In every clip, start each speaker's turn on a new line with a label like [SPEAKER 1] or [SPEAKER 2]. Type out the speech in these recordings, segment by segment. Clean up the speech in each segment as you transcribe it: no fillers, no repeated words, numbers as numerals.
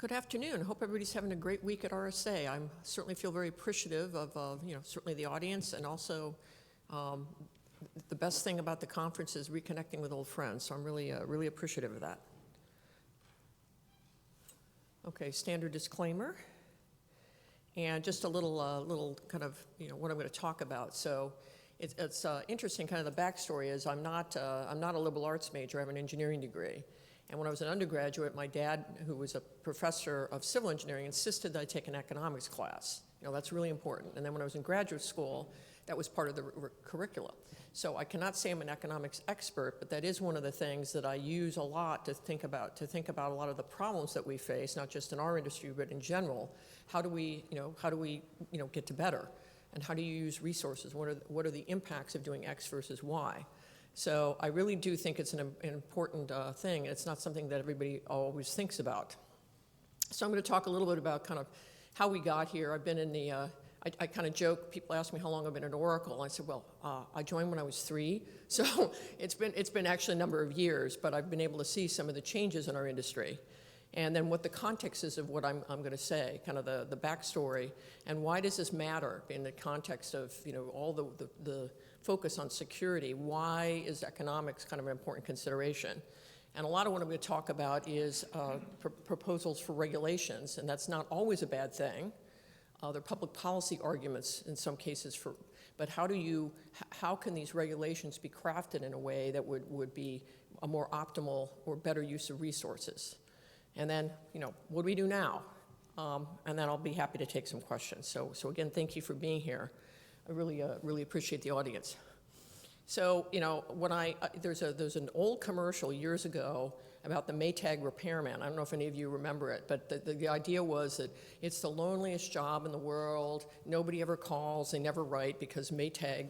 [SPEAKER 1] Good afternoon. Hope everybody's having a great week at RSA. I certainly feel very appreciative of, certainly the audience, and also the best thing about the conference is reconnecting with old friends. So I'm really appreciative of that. Okay, standard disclaimer, and just a little kind of what I'm going to talk about. So it's interesting. Kind of the backstory is I'm not a liberal arts major. I have an engineering degree. And when I was an undergraduate, my dad, who was a professor of civil engineering, insisted that I take an economics class. That's really important. And then when I was in graduate school, that was part of the curriculum. So I cannot say I'm an economics expert, but that is one of the things that I use a lot to think about a lot of the problems that we face, not just in our industry, but in general. How do we get to better? And how do you use resources? What are the impacts of doing X versus Y? So I really do think it's an important thing. It's not something that everybody always thinks about. So I'm going to talk a little bit about kind of how we got here. I've been in the, I kind of joke, people ask me how long I've been in Oracle. I said, well, I joined when I was 3. So it's been actually a number of years, but I've been able to see some of the changes in our industry. And then what the context is of what I'm going to say, kind of the backstory, and why does this matter in the context of all the focus on security? Why is economics kind of an important consideration? And a lot of what I'm going to talk about is proposals for regulations, and that's not always a bad thing. There are public policy arguments in some cases but how can these regulations be crafted in a way that would be a more optimal or better use of resources? And then, what do we do now? And then I'll be happy to take some questions. So again, thank you for being here. I really appreciate the audience. So, there's an old commercial years ago about the Maytag repairman. I don't know if any of you remember it, but the idea was that it's the loneliest job in the world. Nobody ever calls, they never write because Maytag,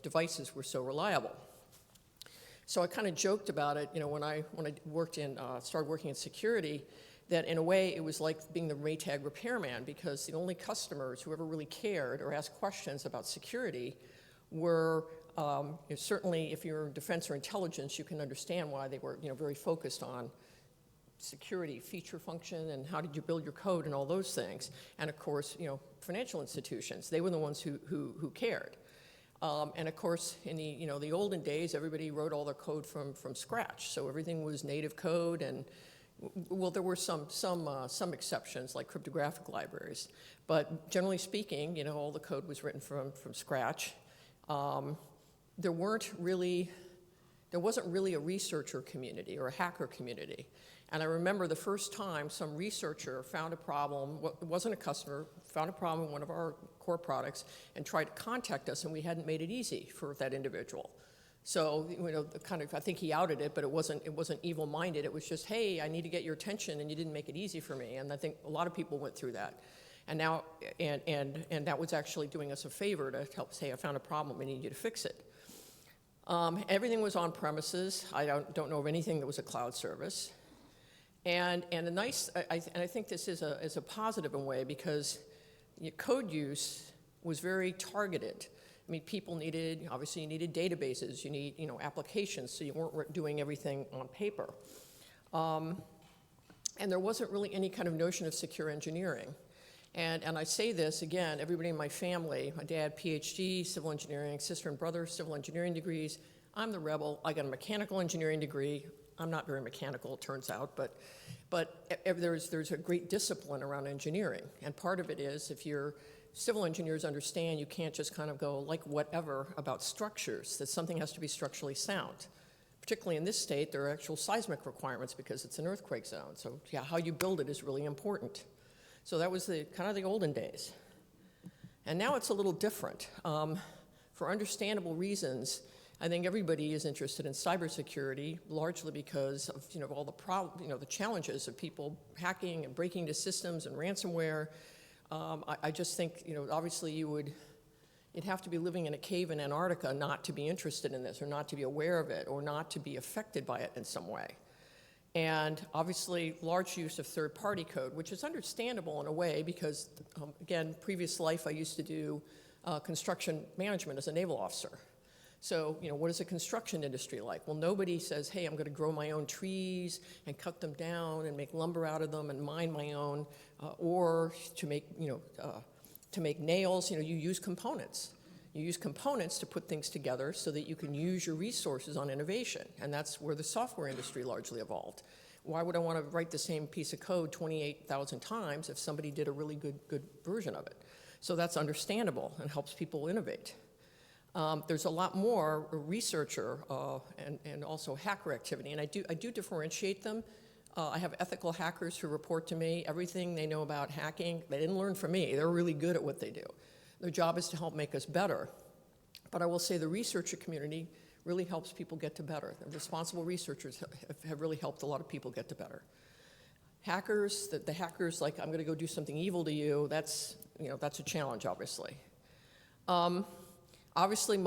[SPEAKER 1] devices were so reliable. So I kind of joked about it, when I started working in security, that in a way it was like being the Maytag repairman, because the only customers who ever really cared or asked questions about security were certainly, if you're in defense or intelligence, you can understand why they were very focused on security, feature function, and how did you build your code and all those things. And of course, financial institutions, they were the ones who cared. And of course, in the olden days, everybody wrote all their code from scratch, so everything was native code. And well, there were some exceptions like cryptographic libraries, but generally speaking, all the code was written from scratch. There wasn't really a researcher community or a hacker community. And I remember the first time some researcher found a problem, it wasn't a customer, found a problem in one of our core products and tried to contact us, and we hadn't made it easy for that individual. So, I think he outed it, but it wasn't evil-minded. It was just, hey, I need to get your attention, and you didn't make it easy for me. And I think a lot of people went through that. And now, and that was actually doing us a favor to help say, I found a problem, we need you to fix it. Everything was on premises. I don't know of anything that was a cloud service. And I think this is a positive in a way, because code use was very targeted. I mean, people obviously you needed databases, you need applications, so you weren't doing everything on paper. And there wasn't really any kind of notion of secure engineering. And I say this, again, everybody in my family, my dad, PhD, civil engineering, sister and brother, civil engineering degrees. I'm the rebel. I got a mechanical engineering degree. I'm not very mechanical, it turns out, but there's a great discipline around engineering. And part of it is, if your civil engineers understand, you can't just kind of go like whatever about structures, that something has to be structurally sound. Particularly in this state, there are actual seismic requirements because it's an earthquake zone. So yeah, how you build it is really important. So that was kind of the olden days. And now it's a little different. For understandable reasons, I think everybody is interested in cybersecurity, largely because of all the challenges of people hacking and breaking into systems and ransomware. I just think obviously you'd have to be living in a cave in Antarctica not to be interested in this, or not to be aware of it, or not to be affected by it in some way. And obviously large use of third-party code, which is understandable in a way because, again, previous life I used to do construction management as a naval officer. So, what is the construction industry like? Well, nobody says, hey, I'm going to grow my own trees and cut them down and make lumber out of them and mine my own, or to make, to make nails, you use components. You use components to put things together so that you can use your resources on innovation, and that's where the software industry largely evolved. Why would I want to write the same piece of code 28,000 times if somebody did a really good version of it? So that's understandable and helps people innovate. There's a lot more researcher and also hacker activity, and I do differentiate them. I have ethical hackers who report to me everything they know about hacking. They didn't learn from me. They're really good at what they do. Their job is to help make us better. But I will say the researcher community really helps people get to better. The responsible researchers have really helped a lot of people get to better. Hackers, the hackers like, I'm going to go do something evil to you, that's a challenge, obviously. Obviously,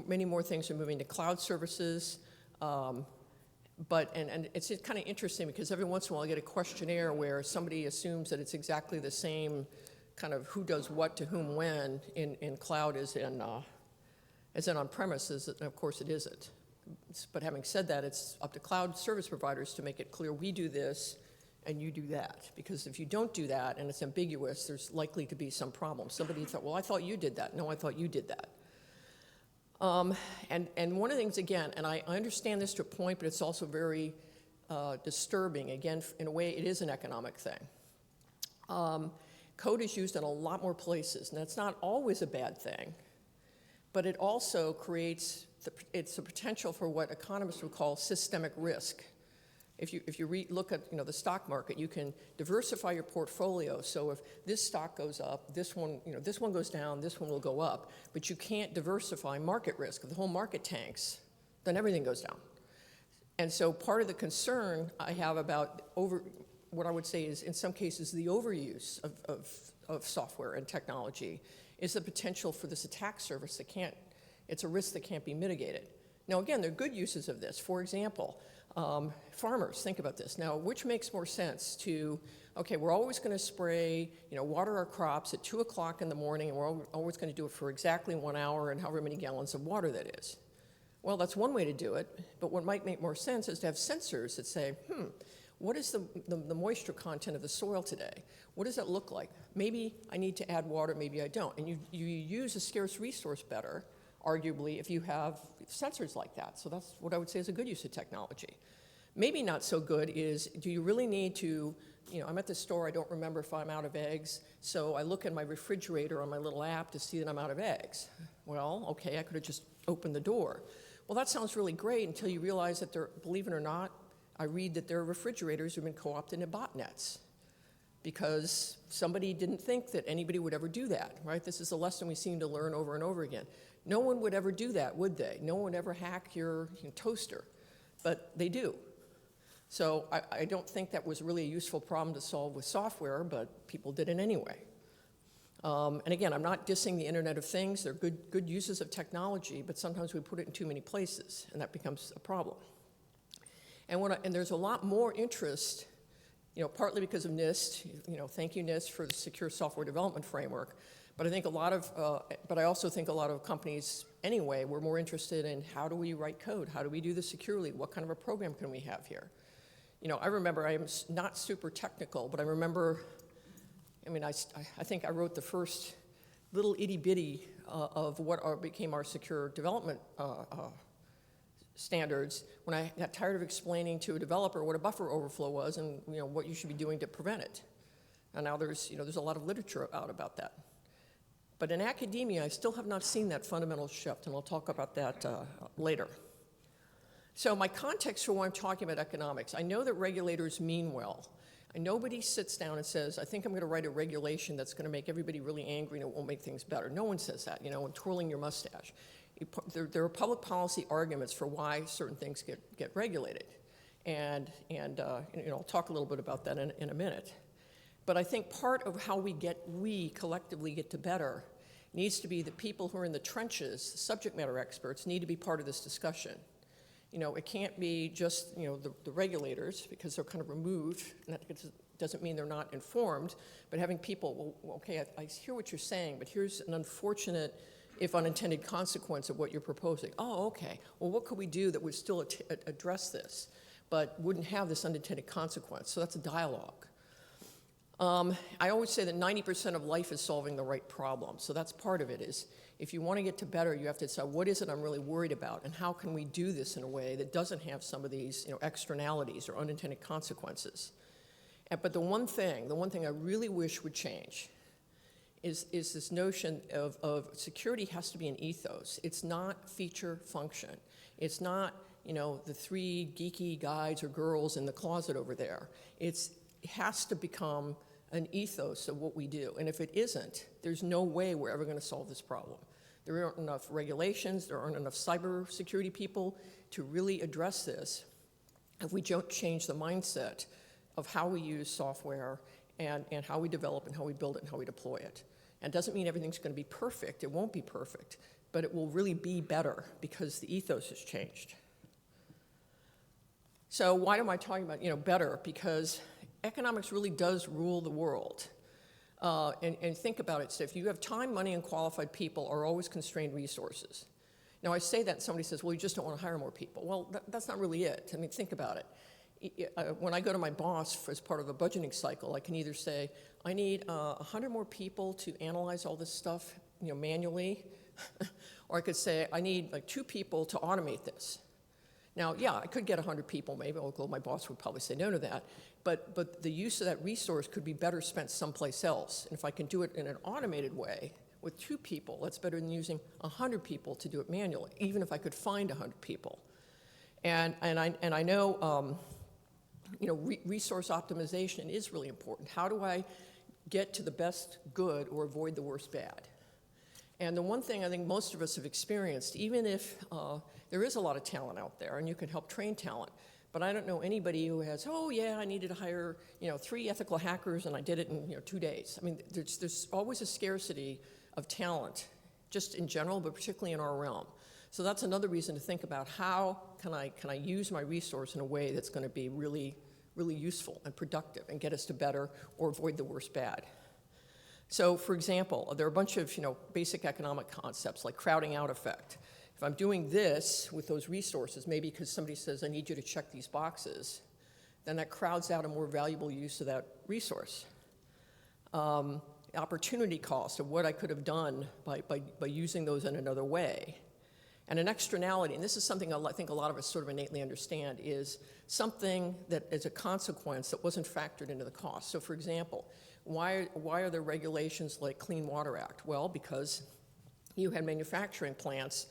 [SPEAKER 1] many more things are moving to cloud services, but it's kind of interesting because every once in a while I get a questionnaire where somebody assumes that it's exactly the same kind of who does what to whom when in cloud as in on-premises, and of course it isn't. But having said that, it's up to cloud service providers to make it clear we do this and you do that. Because if you don't do that and it's ambiguous, there's likely to be some problem. Somebody thought, well, I thought you did that. No, I thought you did that. And one of the things, again, and I understand this to a point, but it's also very disturbing. Again, in a way, it is an economic thing. Code is used in a lot more places, and that's not always a bad thing, but it also creates it's a potential for what economists would call systemic risk. If you look at the stock market, you can diversify your portfolio. So if this stock goes up, this one goes down, this one will go up. But you can't diversify market risk. If the whole market tanks, then everything goes down. And so part of the concern I have about what I would say is in some cases the overuse of software and technology is the potential for this attack surface it's a risk that can't be mitigated. Now again, there are good uses of this. For example, farmers, think about this. Now, which makes more sense to, okay, we're always going to spray, water our crops at 2 o'clock in the morning, and we're always going to do it for exactly 1 hour and however many gallons of water that is. Well, that's one way to do it, but what might make more sense is to have sensors that say, what is the moisture content of the soil today? What does that look like? Maybe I need to add water, maybe I don't. And you use a scarce resource better, arguably, if you have sensors like that. So that's what I would say is a good use of technology. Maybe not so good is, do you really need to, I'm at the store, I don't remember if I'm out of eggs, so I look in my refrigerator on my little app to see that I'm out of eggs. Well, okay, I could have just opened the door. Well, that sounds really great until you realize that believe it or not, I read that there are refrigerators who have been co-opted into botnets because somebody didn't think that anybody would ever do that, right? This is a lesson we seem to learn over and over again. No one would ever do that, would they? No one would ever hack your toaster, but they do. So I don't think that was really a useful problem to solve with software, but people did it anyway. And again, I'm not dissing the Internet of Things. They're good uses of technology, but sometimes we put it in too many places, and that becomes a problem. And there's a lot more interest, partly because of NIST. Thank you, NIST, for the Secure Software Development Framework. But I also think a lot of companies, anyway, were more interested in how do we write code? How do we do this securely? What kind of a program can we have here? I remember, I'm not super technical, but I remember, I think I wrote the first little itty bitty of what became our secure development standards when I got tired of explaining to a developer what a buffer overflow was and what you should be doing to prevent it. And now there's a lot of literature out about that. But in academia, I still have not seen that fundamental shift, and I'll talk about that later. So my context for why I'm talking about economics, I know that regulators mean well. And nobody sits down and says, I think I'm going to write a regulation that's going to make everybody really angry and it won't make things better. No one says that, and twirling your mustache. There are public policy arguments for why certain things get regulated. And I'll talk a little bit about that in a minute. But I think part of how we collectively get to better needs to be the people who are in the trenches, subject matter experts, need to be part of this discussion. It can't be just, the regulators, because they're kind of removed, and that doesn't mean they're not informed, but having people, well, okay, I hear what you're saying, but here's an unfortunate, if unintended consequence of what you're proposing. Oh, okay. Well, what could we do that would still address this, but wouldn't have this unintended consequence? So that's a dialogue. I always say that 90% of life is solving the right problem. So that's part of it is, if you want to get to better, you have to decide, what is it I'm really worried about, and how can we do this in a way that doesn't have some of these externalities or unintended consequences. But the one thing I really wish would change is this notion of security has to be an ethos. It's not feature function. It's not, the 3 geeky guys or girls in the closet over there. It has to become an ethos of what we do. And if it isn't, there's no way we're ever going to solve this problem. There aren't enough regulations, there aren't enough cybersecurity people to really address this if we don't change the mindset of how we use software and how we develop and how we build it and how we deploy it. And it doesn't mean everything's going to be perfect. It won't be perfect, but it will really be better because the ethos has changed. So why am I talking about, better? Because economics really does rule the world. And think about it, so if you have time, money, and qualified people are always constrained resources. Now I say that and somebody says, well, you just don't want to hire more people. Well, that's not really it. I mean, think about it. When I go to my boss as part of a budgeting cycle, I can either say, I need 100 more people to analyze all this stuff manually, or I could say, I need like 2 people to automate this. Now, yeah, I could get 100 people maybe, although my boss would probably say no to that, but the use of that resource could be better spent someplace else. And if I can do it in an automated way with 2 people, that's better than using 100 people to do it manually, even if I could find 100 people. And I know, resource optimization is really important. How do I get to the best good or avoid the worst bad? And the one thing I think most of us have experienced, even if there is a lot of talent out there and you can help train talent, but I don't know anybody who has, oh yeah, I needed to hire 3 ethical hackers and I did it in 2 days. I mean, there's always a scarcity of talent, just in general, but particularly in our realm. So that's another reason to think about how can I use my resource in a way that's going to be really, really useful and productive and get us to better or avoid the worst bad. So for example, there are a bunch of basic economic concepts like crowding out effect. If I'm doing this with those resources, maybe because somebody says I need you to check these boxes, then that crowds out a more valuable use of that resource. Opportunity cost of what I could have done by using those in another way. And an externality, and this is something I think a lot of us sort of innately understand, is something that is a consequence that wasn't factored into the cost. So for example, why are there regulations like Clean Water Act? Well, because you had manufacturing plants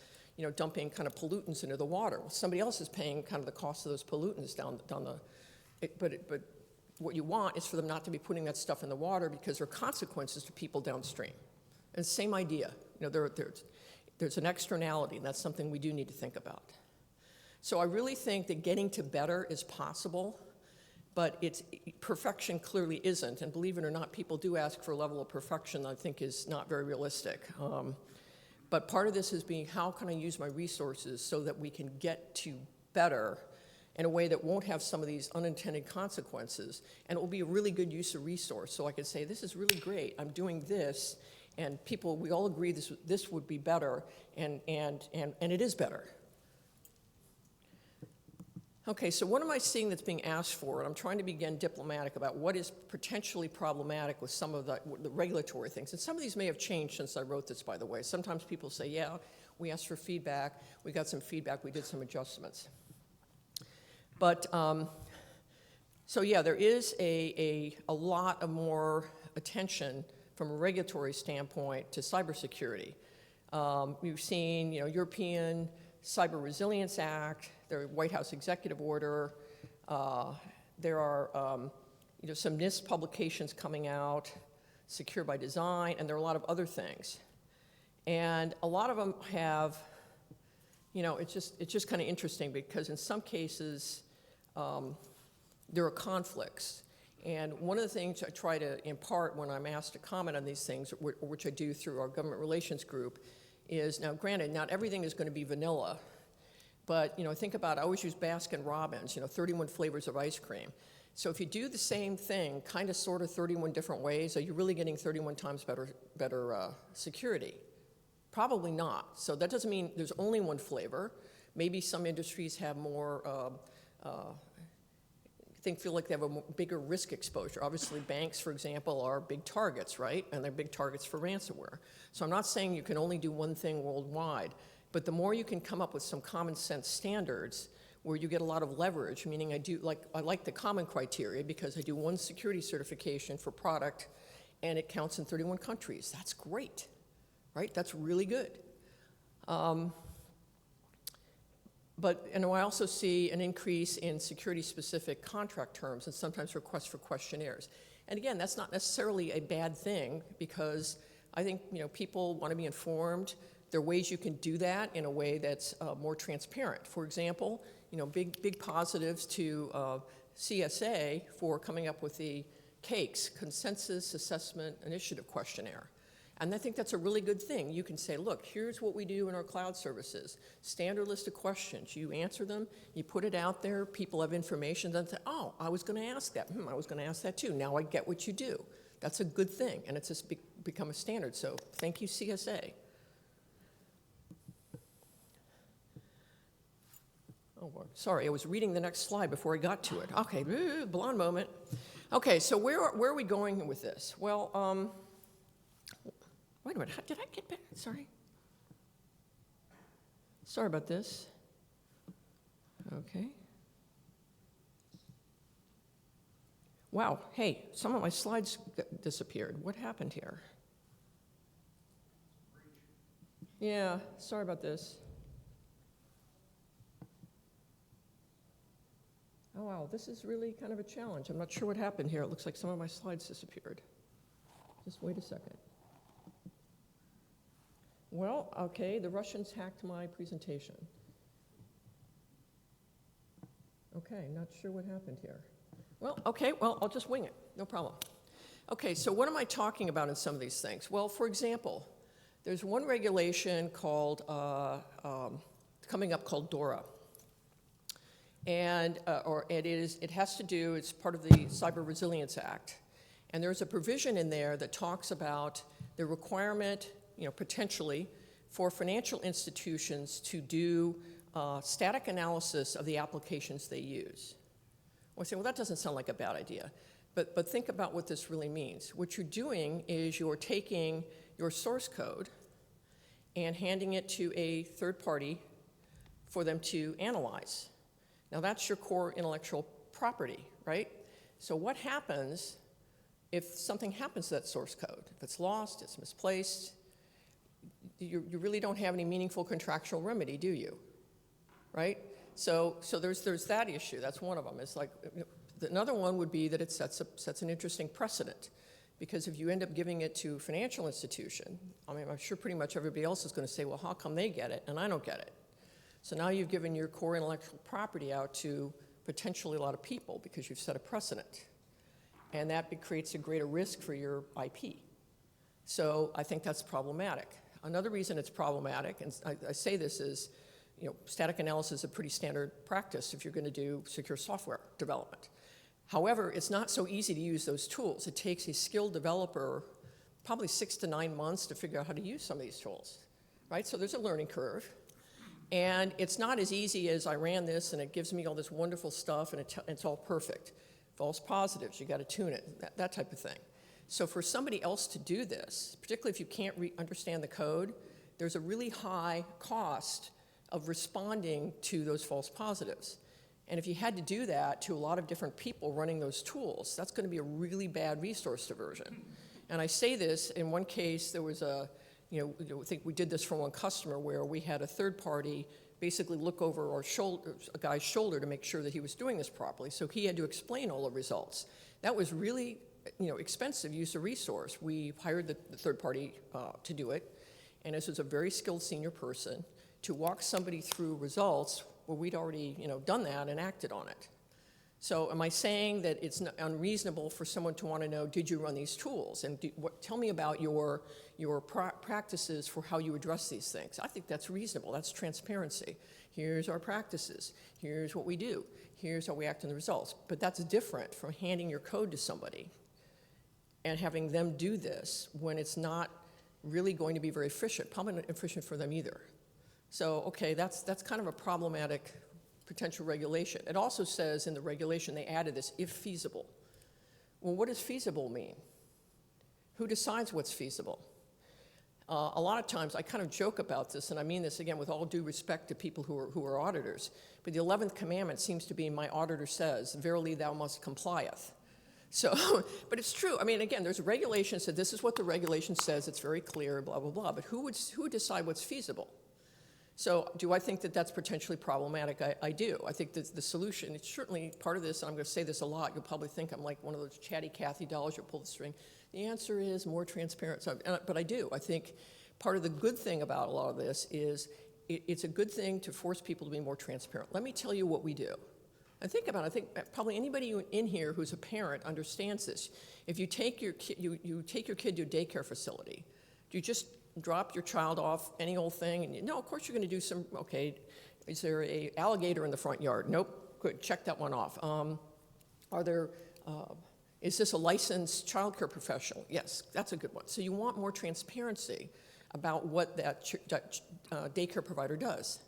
[SPEAKER 1] dumping kind of pollutants into the water. Well, somebody else is paying kind of the cost of those pollutants down the, but what you want is for them not to be putting that stuff in the water because there are consequences to people downstream. And same idea, there's an externality, and that's something we do need to think about. So I really think that getting to better is possible, but perfection clearly isn't, and believe it or not, people do ask for a level of perfection that I think is not very realistic. But part of this is being, how can I use my resources so that we can get to better in a way that won't have some of these unintended consequences, and it will be a really good use of resource. So I could say, this is really great, I'm doing this, and people, we all agree this would be better, and it is better. Okay, so what am I seeing that's being asked for? And I'm trying to be, again, diplomatic about what is potentially problematic with some of the regulatory things. And some of these may have changed since I wrote this, by the way. Sometimes people say, yeah, we asked for feedback, we got some feedback, we did some adjustments. But, so yeah, there is a lot of more attention from a regulatory standpoint to cybersecurity. We've seen, European Cyber Resilience Act, the White House Executive Order. There are, some NIST publications coming out, Secure by Design, and there are a lot of other things. And a lot of them have, it's just kind of interesting because in some cases, there are conflicts. And one of the things I try to impart when I'm asked to comment on these things, which I do through our government relations group, is, now granted, not everything is going to be vanilla, but think about, I always use Baskin-Robbins, 31 flavors of ice cream. So if you do the same thing, kind of sort of 31 different ways, are you really getting 31 times better security? Probably not. So that doesn't mean there's only one flavor. Maybe some industries have more, feel like they have a bigger risk exposure. Obviously, banks, for example, are big targets, right? And they're big targets for ransomware. So I'm not saying you can only do one thing worldwide, but the more you can come up with some common sense standards where you get a lot of leverage, meaning I like the common criteria because I do one security certification for product and it counts in 31 countries. That's great, right? That's really good. But I also see an increase in security-specific contract terms and sometimes requests for questionnaires. And again, that's not necessarily a bad thing because I think people want to be informed. There are ways you can do that in a way that's more transparent. For example, big positives to CSA for coming up with the CAIQS, Consensus Assessment Initiative Questionnaire. And I think that's a really good thing. You can say, look, here's what we do in our cloud services. Standard list of questions. You answer them, you put it out there, people have information, then say, oh, I was going to ask that. I was going to ask that too. Now I get what you do. That's a good thing, and it's just become a standard. So thank you, CSA. Oh, sorry, I was reading the next slide before I got to it. Okay, blonde moment. Okay, so where are we going with this? Well, wait a minute, did I get back? Sorry. Sorry about this. Okay. Wow, hey, some of my slides disappeared. What happened here? Yeah, sorry about this. Oh, wow, this is really kind of a challenge. I'm not sure what happened here. It looks like some of my slides disappeared. Just wait a second. Well, okay, the Russians hacked my presentation. Okay, not sure what happened here. Well, okay, I'll just wing it, no problem. Okay, so what am I talking about in some of these things? Well, for example, there's one regulation called, coming up called DORA. And, it has to do, it's part of the Cyber Resilience Act. And there's a provision in there that talks about the requirement, potentially, for financial institutions to do static analysis of the applications they use. Well, I say, well, that doesn't sound like a bad idea. But think about what this really means. What you're doing is you're taking your source code and handing it to a third party for them to analyze. Now, that's your core intellectual property, right? So what happens if something happens to that source code? If it's lost, it's misplaced, you really don't have any meaningful contractual remedy, do you? Right? So there's that issue. That's one of them. It's like another one would be that it sets an interesting precedent, because if you end up giving it to a financial institution, I mean, I'm sure pretty much everybody else is going to say, well, how come they get it and I don't get it? So now you've given your core intellectual property out to potentially a lot of people because you've set a precedent, and that creates a greater risk for your IP. So I think that's problematic. Another reason it's problematic, and I say this is, static analysis is a pretty standard practice if you're going to do secure software development. However, it's not so easy to use those tools. It takes a skilled developer probably 6 to 9 months to figure out how to use some of these tools, right? So there's a learning curve. And it's not as easy as I ran this and it gives me all this wonderful stuff and it's all perfect. False positives, you got to tune it, that type of thing. So for somebody else to do this, particularly if you can't understand the code, there's a really high cost of responding to those false positives. And if you had to do that to a lot of different people running those tools, that's going to be a really bad resource diversion. And I say this, in one case, there was I think we did this for one customer where we had a third party basically look over our shoulder, a guy's shoulder, to make sure that he was doing this properly. So he had to explain all the results. That was really, expensive use of resource. We hired the third party to do it, and this was a very skilled senior person to walk somebody through results where we'd already, done that and acted on it. So am I saying that it's unreasonable for someone to want to know, did you run these tools? And tell me about your practices for how you address these things. I think that's reasonable. That's transparency. Here's our practices. Here's what we do. Here's how we act on the results. But that's different from handing your code to somebody and having them do this when it's not really going to be very efficient, probably not efficient for them either. So, okay, that's kind of a problematic potential regulation. It also says in the regulation they added this, if feasible. Well, what does feasible mean? Who decides what's feasible? A lot of times I kind of joke about this, and I mean this again with all due respect to people who are auditors, but the 11th commandment seems to be, my auditor says, verily thou must complieth. So, but it's true. I mean, again, there's regulations that this is what the regulation says, it's very clear, blah, blah, blah, but who would decide what's feasible? So do I think that that's potentially problematic? I do. I think that the solution, it's certainly part of this, and I'm going to say this a lot, you'll probably think I'm like one of those chatty Cathy dolls, you'll pull the string. The answer is more transparency, but I do. I think part of the good thing about a lot of this is it's a good thing to force people to be more transparent. Let me tell you what we do. And think about it. I think probably anybody in here who's a parent understands this. If you take your kid, you take your kid to a daycare facility, do you just drop your child off any old thing? And no, of course you're going to do some, okay, is there an alligator in the front yard? Nope, good, check that one off. Is this a licensed child care professional? Yes, that's a good one. So you want more transparency about what that daycare provider does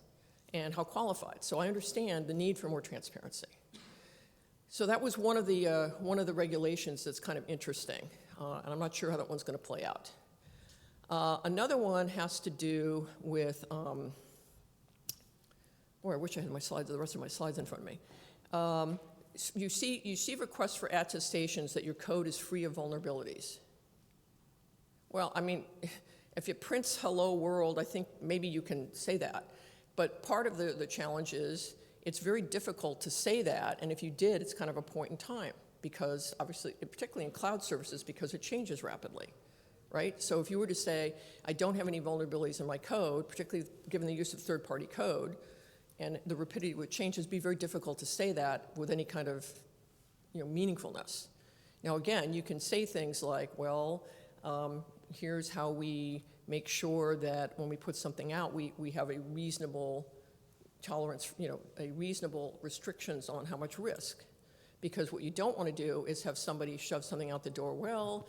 [SPEAKER 1] and how qualified. So I understand the need for more transparency. So that was one of the regulations that's kind of interesting, and I'm not sure how that one's going to play out. Another one has to do with, boy, I wish I had the rest of my slides in front of me. You see requests for attestations that your code is free of vulnerabilities. Well, I mean, if it prints hello world, I think maybe you can say that. But part of the challenge is it's very difficult to say that, and if you did, it's kind of a point in time, because obviously, particularly in cloud services, because it changes rapidly, right? So if you were to say, I don't have any vulnerabilities in my code, particularly given the use of third-party code, and the rapidity with changes, it'd be very difficult to say that with any kind of meaningfulness. Now again, you can say things like, well, here's how we make sure that when we put something out, we have a reasonable tolerance, a reasonable restrictions on how much risk. Because what you don't want to do is have somebody shove something out the door, well,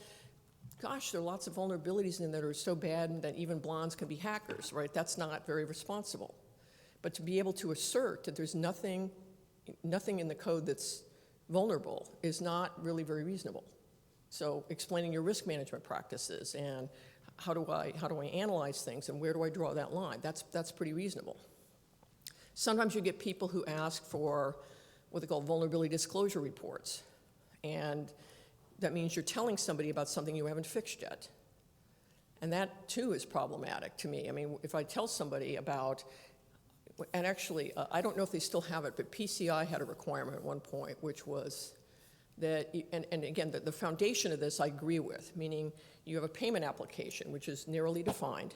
[SPEAKER 1] gosh, there are lots of vulnerabilities in there that are so bad that even blondes can be hackers, right? That's not very responsible. But to be able to assert that there's nothing in the code that's vulnerable is not really very reasonable. So explaining your risk management practices and how do I analyze things and where do I draw that line, that's pretty reasonable. Sometimes you get people who ask for what they call vulnerability disclosure reports. And that means you're telling somebody about something you haven't fixed yet. And that too is problematic to me. I mean, if I tell somebody about, and actually, I don't know if they still have it, but PCI had a requirement at one point, which was that, and again, the foundation of this I agree with, meaning you have a payment application, which is narrowly defined,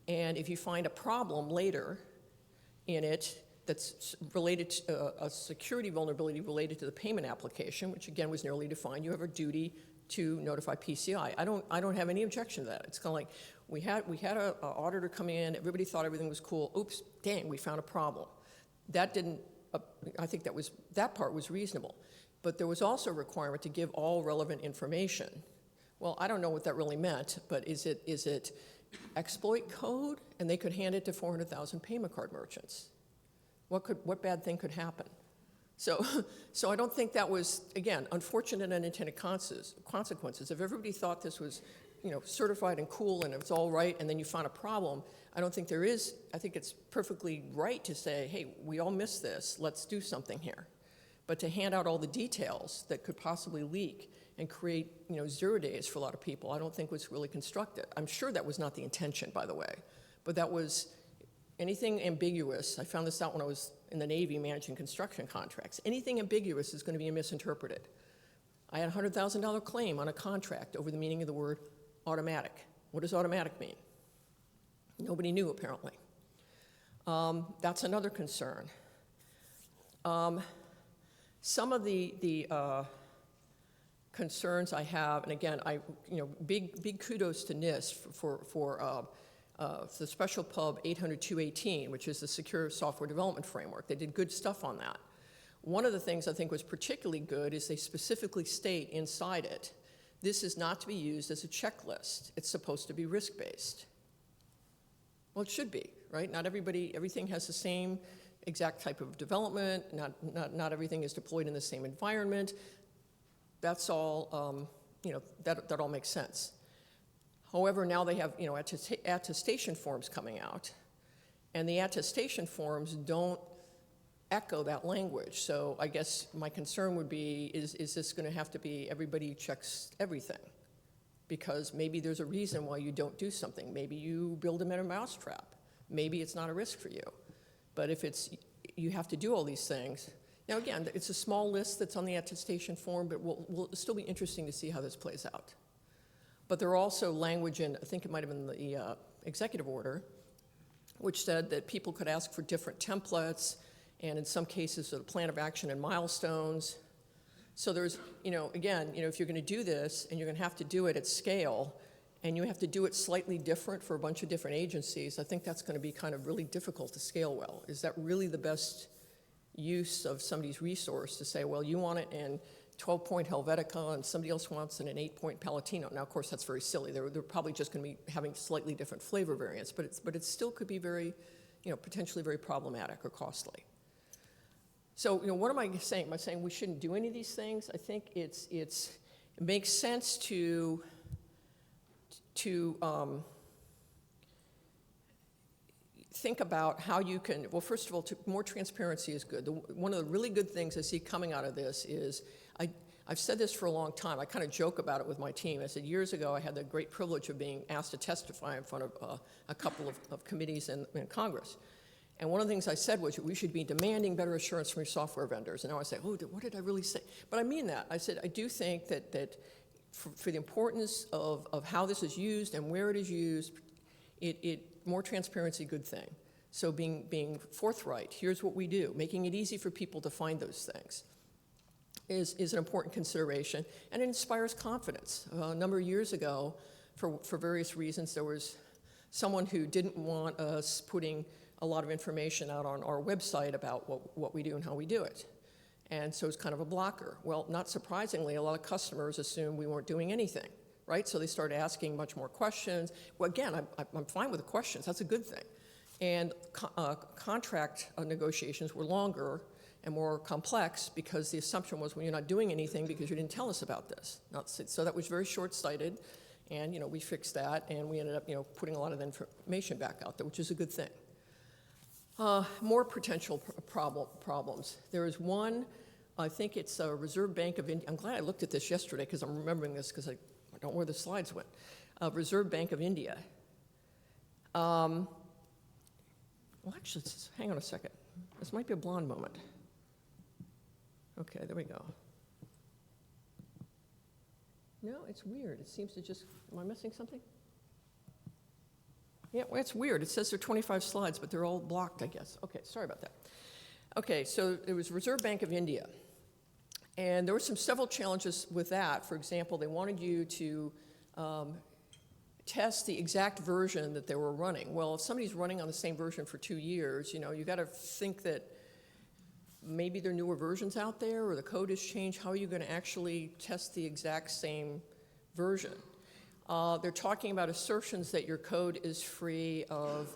[SPEAKER 1] and if you find a problem later in it that's related to a security vulnerability related to the payment application, which again was narrowly defined, you have a duty to notify PCI. I don't have any objection to that. It's kind of like, we had an auditor come in, everybody thought everything was cool, oops, dang, we found a problem. That didn't, I think that part was reasonable. But there was also a requirement to give all relevant information. Well, I don't know what that really meant, but is it exploit code? And they could hand it to 400,000 payment card merchants. What bad thing could happen? So I don't think that was, again, unfortunate and unintended consequences. If everybody thought this was, certified and cool and it was all right, and then you found a problem, I don't think there is. I think it's perfectly right to say, hey, we all missed this, let's do something here. But to hand out all the details that could possibly leak and create, 0 days for a lot of people, I don't think was really constructive. I'm sure that was not the intention, by the way, but that was anything ambiguous. I found this out when I was in the Navy managing construction contracts. Anything ambiguous is going to be misinterpreted. I had a $100,000 claim on a contract over the meaning of the word automatic. What does automatic mean? Nobody knew, apparently. That's another concern. Some of the concerns I have, and again, big kudos to NIST for the Special Pub 800-218, which is the Secure Software Development Framework. They did good stuff on that. One of the things I think was particularly good is they specifically state inside it This is not to be used as a checklist. It's supposed to be risk-based. Well, it should be, right? Not everything has the same exact type of development. Not everything is deployed in the same environment. That's all, that all makes sense. However, now they have, attestation forms coming out, and the attestation forms don't echo that language. So I guess my concern would be, is this going to have to be everybody checks everything? Because maybe there's a reason why you don't do something. Maybe you build them in a mousetrap. Maybe it's not a risk for you. But if you have to do all these things. Now again, it's a small list that's on the attestation form, but will still be interesting to see how this plays out. But there are also language in, I think it might have been the executive order, which said that people could ask for different templates, and in some cases, a plan of action and milestones. So there's, again, if you're going to do this, and you're going to have to do it at scale, and you have to do it slightly different for a bunch of different agencies, I think that's going to be kind of really difficult to scale well. Is that really the best use of somebody's resource to say, well, you want it in 12-point Helvetica, and somebody else wants it in 8-point Palatino? Now, of course, that's very silly. They're probably just going to be having slightly different flavor variants, but it still could be very, potentially very problematic or costly. So, what am I saying? Am I saying we shouldn't do any of these things? I think it makes sense to think about how you can, well, first of all, more transparency is good. One of the really good things I see coming out of this is, I've said this for a long time. I kind of joke about it with my team. I said years ago I had the great privilege of being asked to testify in front of a couple of committees in Congress. And one of the things I said was we should be demanding better assurance from your software vendors. And now I say, oh, what did I really say? But I mean that. I said, I do think that for the importance of how this is used and where it is used, more transparency, good thing. So being forthright, here's what we do, making it easy for people to find those things is an important consideration, and it inspires confidence. A number of years ago, for various reasons, there was someone who didn't want us putting a lot of information out on our website about what we do and how we do it. And so it's kind of a blocker. Well, not surprisingly, a lot of customers assumed we weren't doing anything, right? So they started asking much more questions. Well, again, I'm fine with the questions. That's a good thing. And contract negotiations were longer and more complex because the assumption was, well, you're not doing anything because you didn't tell us about this. So that was very short-sighted, and we fixed that, and we ended up putting a lot of information back out there, which is a good thing. More potential problems. There is one, I think it's a Reserve Bank of India. I'm glad I looked at this yesterday because I'm remembering this because I don't know where the slides went. Reserve Bank of India. Well, actually, hang on a second. This might be a blonde moment. Okay, there we go. No, it's weird. It seems to just, am I missing something? Yeah, well, it's weird. It says there are 25 slides, but they're all blocked, I guess. Okay, sorry about that. Okay, so it was Reserve Bank of India. And there were several challenges with that. For example, they wanted you to test the exact version that they were running. Well, if somebody's running on the same version for 2 years, you got to think that maybe there are newer versions out there or the code has changed. How are you going to actually test the exact same version? They're talking about assertions that your code is free of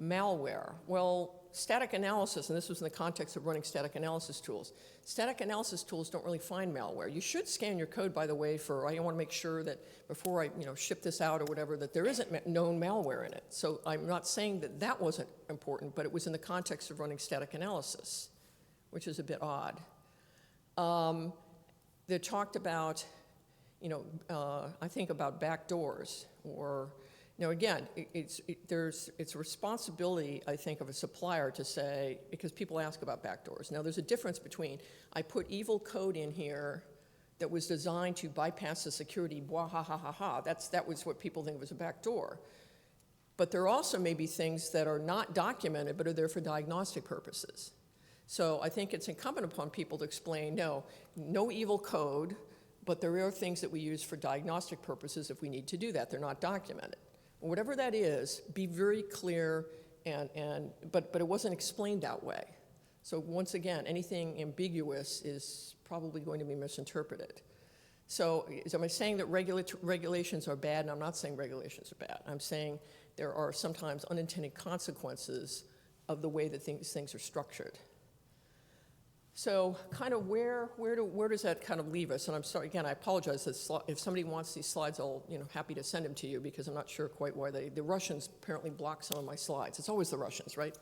[SPEAKER 1] malware. Well, static analysis, and this was in the context of running static analysis tools. Static analysis tools don't really find malware. You should scan your code, by the way, I want to make sure that before I ship this out or whatever, that there isn't known malware in it. So I'm not saying that that wasn't important, but it was in the context of running static analysis, which is a bit odd. They talked about, I think about backdoors, or, again, it's a responsibility, I think, of a supplier to say, because people ask about backdoors. Now, there's a difference between, I put evil code in here that was designed to bypass the security, blah, ha, ha, ha, ha. That was what people think of as a backdoor. But there also may be things that are not documented, but are there for diagnostic purposes. So I think it's incumbent upon people to explain, no evil code, but there are things that we use for diagnostic purposes if we need to do that. They're not documented. Whatever that is, be very clear, but it wasn't explained that way. So once again, anything ambiguous is probably going to be misinterpreted. So am I saying that regulations are bad? And I'm not saying regulations are bad. I'm saying there are sometimes unintended consequences of the way that things are structured. So kind of where does that kind of leave us? And I'm sorry, again, I apologize if somebody wants these slides, I'll, happy to send them to you, because I'm not sure quite why the Russians apparently block some of my slides. It's always the Russians, right?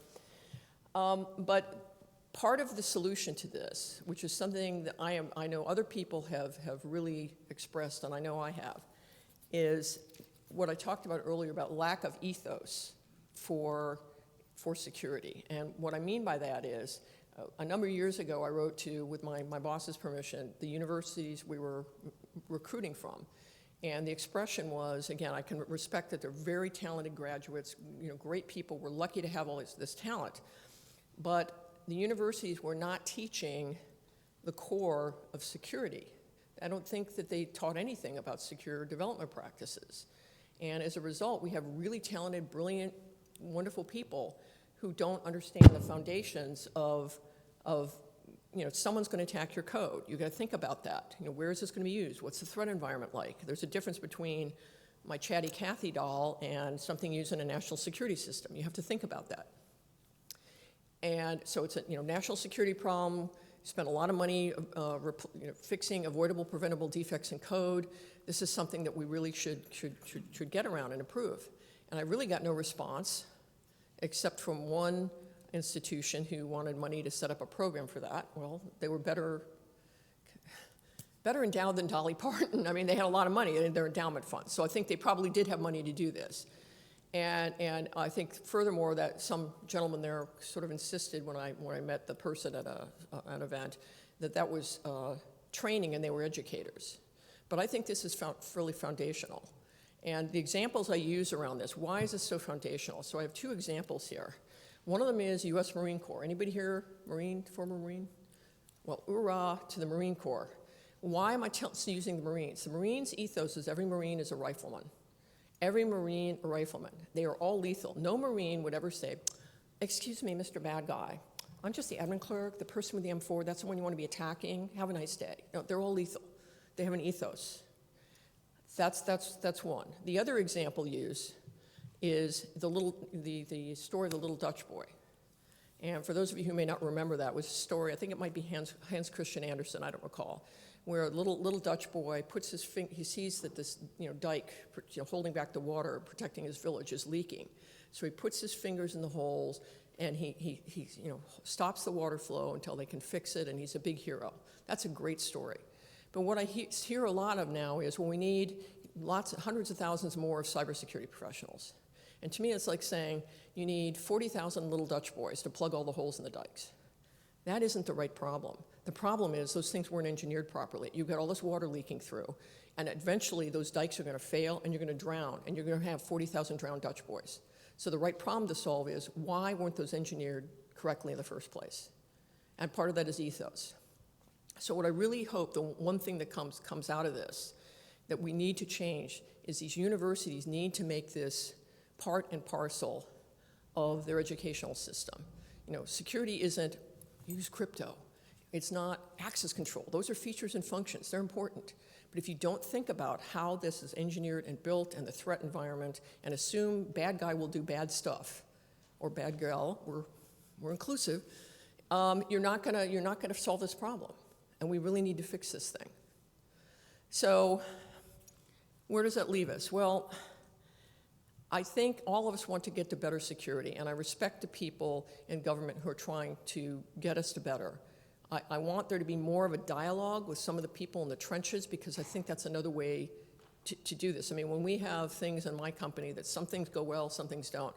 [SPEAKER 1] But part of the solution to this, which is something that I know other people have really expressed, and I know I have, is what I talked about earlier about lack of ethos for security. And what I mean by that is, a number of years ago, I wrote to, with my boss's permission, the universities we were recruiting from. And the expression was, again, I can respect that they're very talented graduates, great people. We're lucky to have all this talent. But the universities were not teaching the core of security. I don't think that they taught anything about secure development practices. And as a result, we have really talented, brilliant, wonderful people who don't understand the foundations of someone's going to attack your code. You've got to think about that. Where is this going to be used? What's the threat environment like? There's a difference between my Chatty Cathy doll and something used in a national security system. You have to think about that. And so it's a national security problem. Spent a lot of money fixing avoidable, preventable defects in code. This is something that we really should get around and improve. And I really got no response, except from one institution who wanted money to set up a program for that. Well, they were better endowed than Dolly Parton. I mean, they had a lot of money in their endowment funds. So I think they probably did have money to do this. And I think furthermore that some gentleman there sort of insisted when I met the person at an event that was training and they were educators. But I think this is fairly foundational. And the examples I use around this, why is this so foundational? So I have two examples here. One of them is U.S. Marine Corps. Anybody here Marine, former Marine? Well, hoorah to the Marine Corps. Why am I using the Marines? The Marines' ethos is every Marine is a rifleman. Every Marine a rifleman. They are all lethal. No Marine would ever say, excuse me, Mr. Bad Guy, I'm just the admin clerk, the person with the M4, that's the one you want to be attacking. Have a nice day. No, they're all lethal. They have an ethos. That's one. The other example used is the story of the little Dutch boy. And for those of you who may not remember that, was a story, I think it might be Hans Christian Andersen, I don't recall, where a little Dutch boy puts his finger, he sees that this dike holding back the water, protecting his village, is leaking. So he puts his fingers in the holes and he stops the water flow until they can fix it, and he's a big hero. That's a great story. But what I hear a lot of now is, well, we need hundreds of thousands more of cybersecurity professionals. And to me, it's like saying you need 40,000 little Dutch boys to plug all the holes in the dikes. That isn't the right problem. The problem is those things weren't engineered properly. You've got all this water leaking through, and eventually those dikes are going to fail, and you're going to drown, and you're going to have 40,000 drowned Dutch boys. So the right problem to solve is, why weren't those engineered correctly in the first place? And part of that is ethos. So what I really hope, the one thing that comes out of this that we need to change is these universities need to make this part and parcel of their educational system. Security isn't use crypto. It's not access control. Those are features and functions. They're important. But if you don't think about how this is engineered and built and the threat environment, and assume bad guy will do bad stuff, or bad girl, we're inclusive, you're not gonna solve this problem. And we really need to fix this thing. So where does that leave us? Well, I think all of us want to get to better security, and I respect the people in government who are trying to get us to better. I want there to be more of a dialogue with some of the people in the trenches, because I think that's another way to do this. I mean, when we have things in my company that some things go well, some things don't,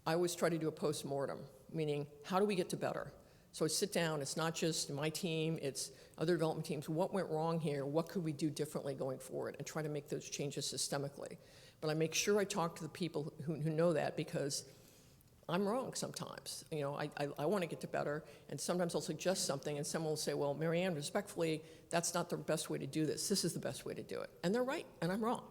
[SPEAKER 1] I always try to do a post-mortem, meaning how do we get to better? So I sit down, it's not just my team, it's other development teams. What went wrong here? What could we do differently going forward? And try to make those changes systemically. But I make sure I talk to the people who know that, because I'm wrong sometimes. I want to get to better, and sometimes I'll suggest something, and someone will say, well, Mary Ann, respectfully, that's not the best way to do this. This is the best way to do it. And they're right, and I'm wrong.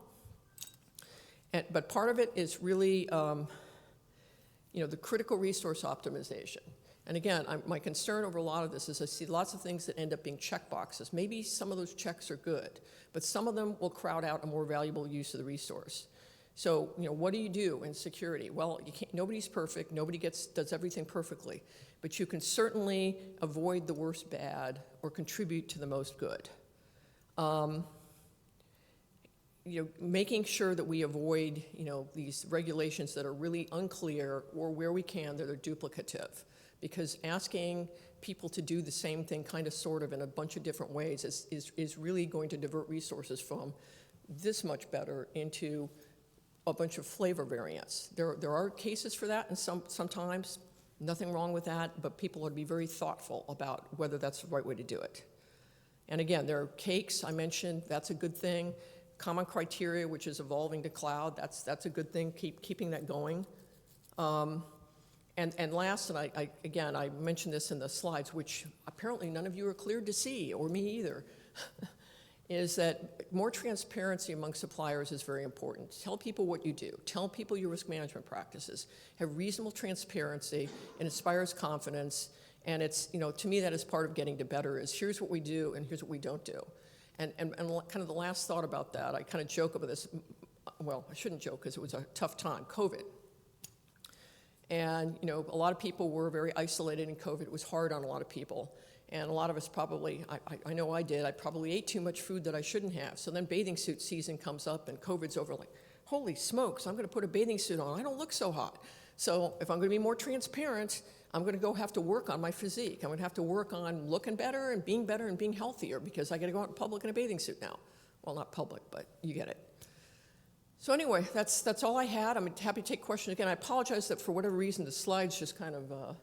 [SPEAKER 1] But part of it is really, the critical resource optimization. And again, my concern over a lot of this is I see lots of things that end up being check boxes. Maybe some of those checks are good, but some of them will crowd out a more valuable use of the resource. So, what do you do in security? Well, nobody's perfect, nobody does everything perfectly, but you can certainly avoid the worst bad or contribute to the most good. Making sure that we avoid, these regulations that are really unclear, or where we can, that are duplicative. Because asking people to do the same thing kind of sort of in a bunch of different ways is really going to divert resources from this much better into a bunch of flavor variants. There are cases for that, and sometimes nothing wrong with that, but people ought to be very thoughtful about whether that's the right way to do it. And again, there are cakes I mentioned, that's a good thing. Common criteria, which is evolving to cloud, that's a good thing, keeping that going. And last, and I mentioned this in the slides, which apparently none of you are cleared to see, or me either, is that more transparency among suppliers is very important. Tell people what you do. Tell people your risk management practices. Have reasonable transparency. It inspires confidence. And it's, to me, that is part of getting to better is here's what we do and here's what we don't do. And kind of the last thought about that, I kind of joke about this. Well, I shouldn't joke because it was a tough time, COVID. And, a lot of people were very isolated in COVID. It was hard on a lot of people. And a lot of us probably, I know I did, I probably ate too much food that I shouldn't have. So then bathing suit season comes up and COVID's over, like, holy smokes, I'm gonna put a bathing suit on. I don't look so hot. So if I'm gonna be more transparent, I'm gonna have to work on my physique. I'm gonna have to work on looking better and being healthier because I gotta go out in public in a bathing suit now. Well, not public, but you get it. So anyway, that's all I had. I'm happy to take questions. Again, I apologize that for whatever reason the slides just kind of,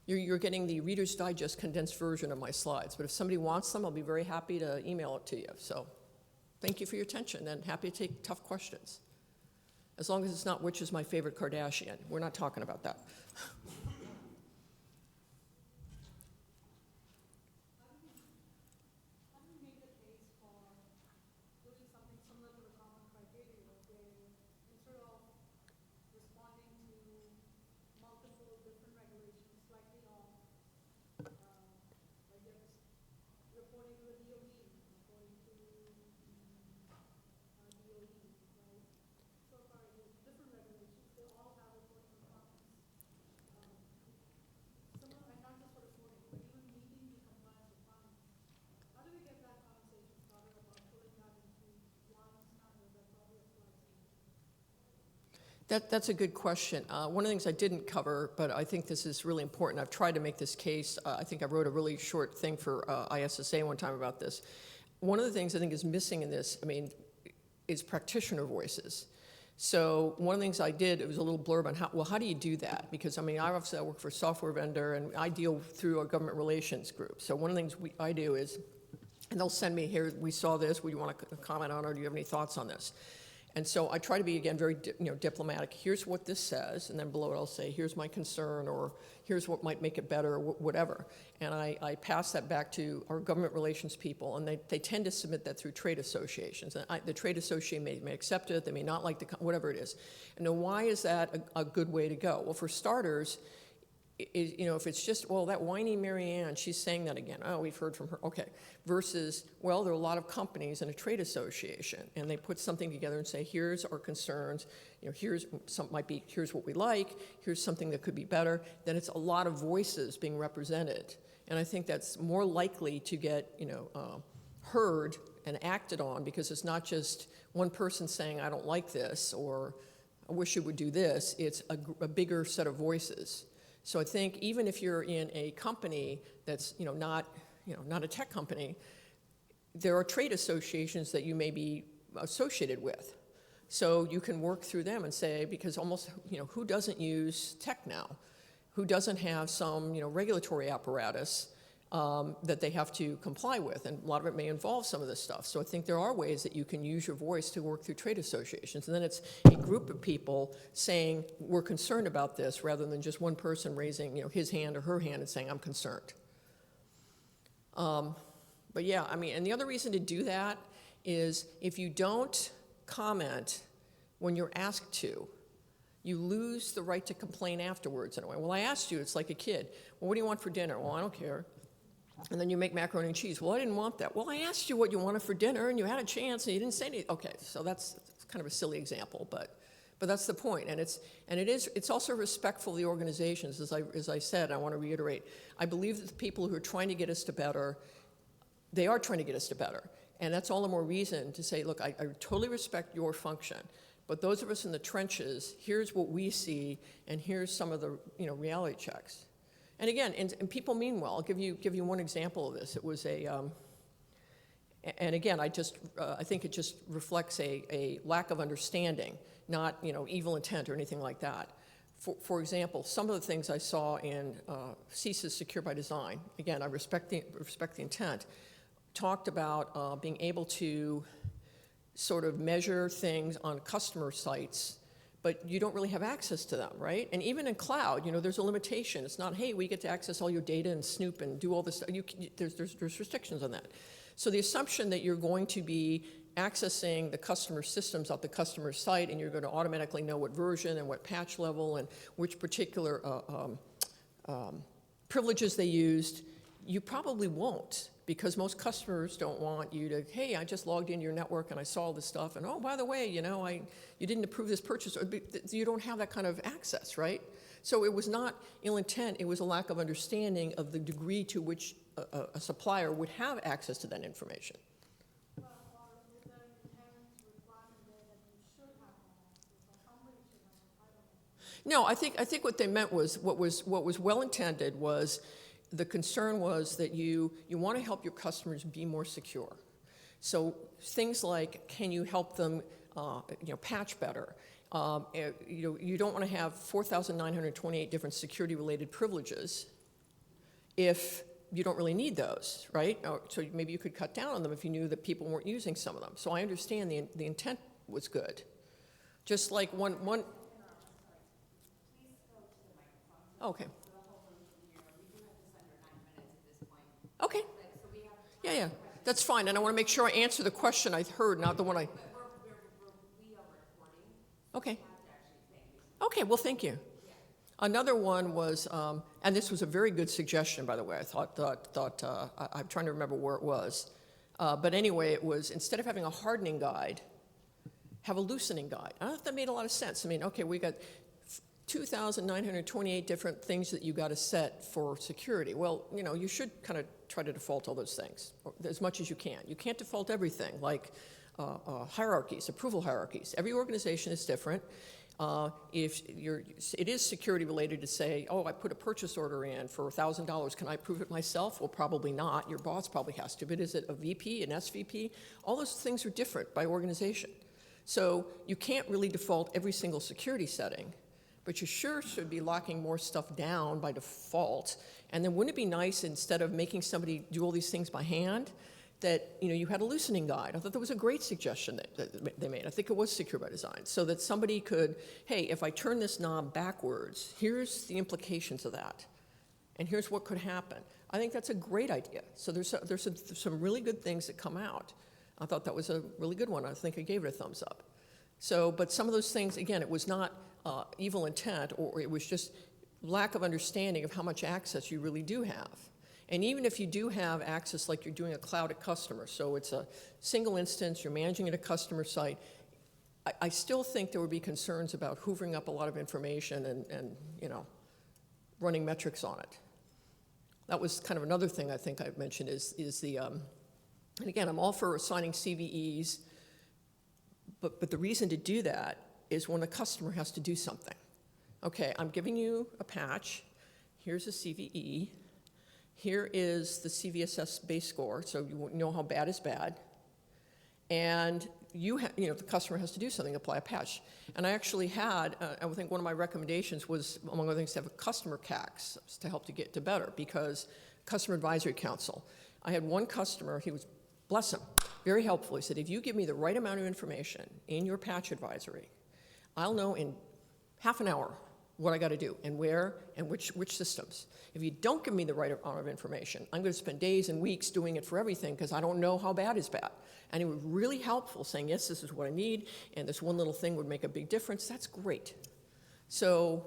[SPEAKER 1] you're getting the Reader's Digest condensed version of my slides. But if somebody wants them, I'll be very happy to email it to you. So thank you for your attention and happy to take tough questions. As long as it's not which is my favorite Kardashian. We're not talking about that. That's a good question. One of the things I didn't cover, but I think this is really important. I've tried to make this case. I think I wrote a really short thing for ISSA one time about this. One of the things I think is missing in this, is practitioner voices. So one of the things I did, it was a little blurb on how do you do that? Because I obviously I work for a software vendor and I deal through a government relations group. So one of the things I do is, and they'll send me, here, we saw this, would you want to comment on it, or do you have any thoughts on this? And so I try to be, again, very diplomatic. Here's what this says, and then below it I'll say, here's my concern, or here's what might make it better, or whatever. And I pass that back to our government relations people, and they tend to submit that through trade associations. And the trade association may accept it, they may not like whatever it is. And now why is that a good way to go? Well, for starters, if it's just, well, that whiny Mary Ann, she's saying that again. Oh, we've heard from her. Okay. Versus, well, there are a lot of companies in a trade association, and they put something together and say, here's our concerns. Here's what we like. Here's something that could be better. Then it's a lot of voices being represented, and I think that's more likely to get, heard and acted on because it's not just one person saying, I don't like this, or I wish you would do this. It's a bigger set of voices. So I think even if you're in a company that's not a tech company, there are trade associations that you may be associated with. So you can work through them and say, because almost who doesn't use tech now? Who doesn't have some regulatory apparatus that they have to comply with? And a lot of it may involve some of this stuff. So I think there are ways that you can use your voice to work through trade associations. And then it's a group of people saying, we're concerned about this, rather than just one person raising his hand or her hand and saying, I'm concerned. But yeah, and the other reason to do that is if you don't comment when you're asked to, you lose the right to complain afterwards in a way. Well, I asked you, it's like a kid. Well, what do you want for dinner? Well, I don't care. And then you make macaroni and cheese. Well, I didn't want that. Well, I asked you what you wanted for dinner, and you had a chance, and you didn't say anything. Okay, so that's kind of a silly example, but that's the point. And it's also respectful of the organizations, as I said. I want to reiterate. I believe that the people who are trying to get us to better, they are trying to get us to better, and that's all the more reason to say, look, I totally respect your function. But those of us in the trenches, here's what we see, and here's some of the reality checks. And again, and people mean well. I'll give you one example of this. It was and again, I think it just reflects a lack of understanding, not evil intent or anything like that. For example, some of the things I saw in CISA's Secure by Design, again, I respect the intent, talked about being able to sort of measure things on customer sites, but you don't really have access to them, right? And even in cloud, there's a limitation. It's not, hey, we get to access all your data and snoop and do all this stuff. There's restrictions on that. So the assumption that you're going to be accessing the customer systems at the customer site and you're going to automatically know what version and what patch level and which particular privileges they used, you probably won't, because most customers don't want you to, hey, I just logged into your network and I saw all this stuff, and oh, by the way, you didn't approve this purchase. You don't have that kind of access, right? So it was not ill intent, it was a lack of understanding of the degree to which a supplier would have access to that information. No, I think what they meant was what was well intended was the concern was that you want to help your customers be more secure. So things like, can you help them patch better? You don't want to have 4,928 different security-related privileges if you don't really need those, right? So maybe you could cut down on them if you knew that people weren't using some of them. So I understand the intent was good. Just like one. Okay. Okay. Yeah. That's fine. And I want to make sure I answer the question I heard, not the one I. Okay. Okay, well, thank you. Another one was, and this was a very good suggestion, by the way. I thought I'm trying to remember where it was. But anyway, it was, instead of having a hardening guide, have a loosening guide. I thought that made a lot of sense. I mean, okay, we got 2,928 different things that you got to set for security. Well, you should kind of try to default all those things as much as you can. You can't default everything, like hierarchies, approval hierarchies. Every organization is different. It is security related to say, oh, I put a purchase order in for $1,000. Can I approve it myself? Well, probably not. Your boss probably has to. But is it a VP, an SVP? All those things are different by organization. So you can't really default every single security setting, but you sure should be locking more stuff down by default. And then wouldn't it be nice, instead of making somebody do all these things by hand, that you had a loosening guide? I thought that was a great suggestion that they made. I think it was Secure by Design, so that somebody could, hey, if I turn this knob backwards, here's the implications of that, and here's what could happen. I think that's a great idea. So there's some really good things that come out. I thought that was a really good one. I think I gave it a thumbs up. So, but some of those things, again, it was not evil intent, or it was just lack of understanding of how much access you really do have. And even if you do have access, like you're doing a cloud at customer, so it's a single instance, you're managing at a customer site, I still think there would be concerns about hoovering up a lot of information and running metrics on it. That was kind of another thing I think I've mentioned is the, and again, I'm all for assigning CVEs, but the reason to do that is when a customer has to do something. Okay, I'm giving you a patch, here's a CVE, here is the CVSS base score, so you know how bad is bad, and the customer has to do something, apply a patch. And I actually had, I think one of my recommendations was, among other things, to have a customer CACs to help to get to better, because Customer Advisory Council. I had one customer, he was, bless him, very helpful. He said, if you give me the right amount of information in your patch advisory, I'll know in half an hour what I got to do and where and which systems. If you don't give me the right amount of information, I'm going to spend days and weeks doing it for everything because I don't know how bad is bad. And it was really helpful saying, yes, this is what I need, and this one little thing would make a big difference. That's great. So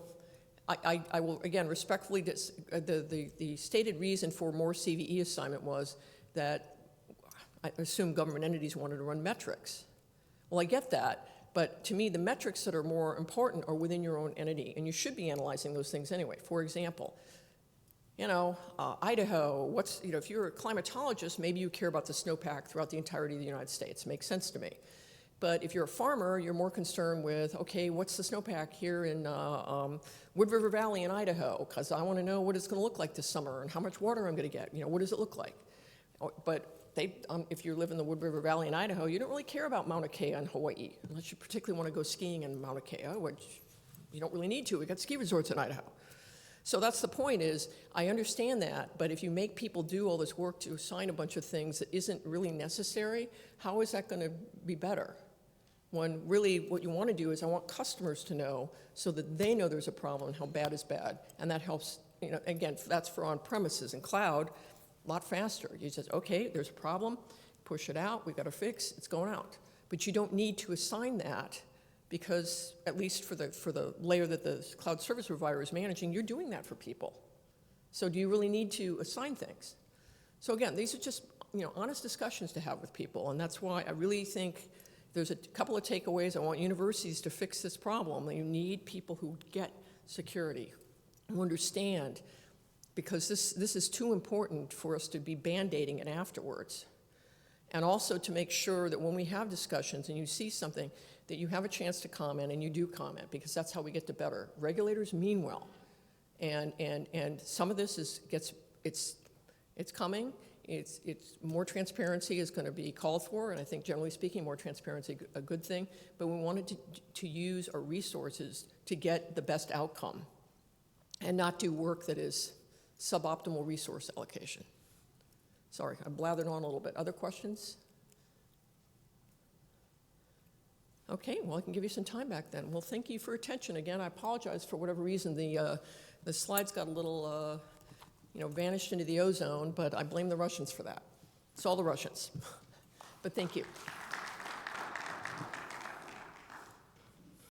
[SPEAKER 1] I will, again, respectfully, the stated reason for more CVE assignment was that I assume government entities wanted to run metrics. Well, I get that, but to me, the metrics that are more important are within your own entity, and you should be analyzing those things anyway. For example, Idaho, if you're a climatologist, maybe you care about the snowpack throughout the entirety of the United States. Makes sense to me. But if you're a farmer, you're more concerned with, okay, what's the snowpack here in Wood River Valley in Idaho? Because I want to know what it's going to look like this summer and how much water I'm going to get. What does it look like? But if you live in the Wood River Valley in Idaho, you don't really care about Mauna Kea in Hawaii, unless you particularly want to go skiing in Mauna Kea, which you don't really need to. We've got ski resorts in Idaho. So that's the point is, I understand that, but if you make people do all this work to assign a bunch of things that isn't really necessary, how is that going to be better? When really what you want to do is I want customers to know so that they know there's a problem and how bad is bad. And that helps, again, that's for on-premises and cloud, a lot faster. You just, okay, there's a problem, push it out, we've got to fix, it's going out. But you don't need to assign that because, at least for the layer that the cloud service provider is managing, you're doing that for people. So do you really need to assign things? So again, these are just honest discussions to have with people, and that's why I really think there's a couple of takeaways. I want universities to fix this problem. You need people who get security, who understand, because this is too important for us to be band-aiding it afterwards. And also to make sure that when we have discussions and you see something, that you have a chance to comment and you do comment, because that's how we get to better. Regulators mean well. And some of this it's coming. It's more transparency is going to be called for, and I think generally speaking, more transparency is a good thing. But we wanted to use our resources to get the best outcome, and not do work that is suboptimal resource allocation. Sorry, I blathered on a little bit. Other questions? Okay, well, I can give you some time back then. Well, thank you for your attention. Again, I apologize for whatever reason the slides got a little vanished into the ozone, but I blame the Russians for that. It's all the Russians. But thank you.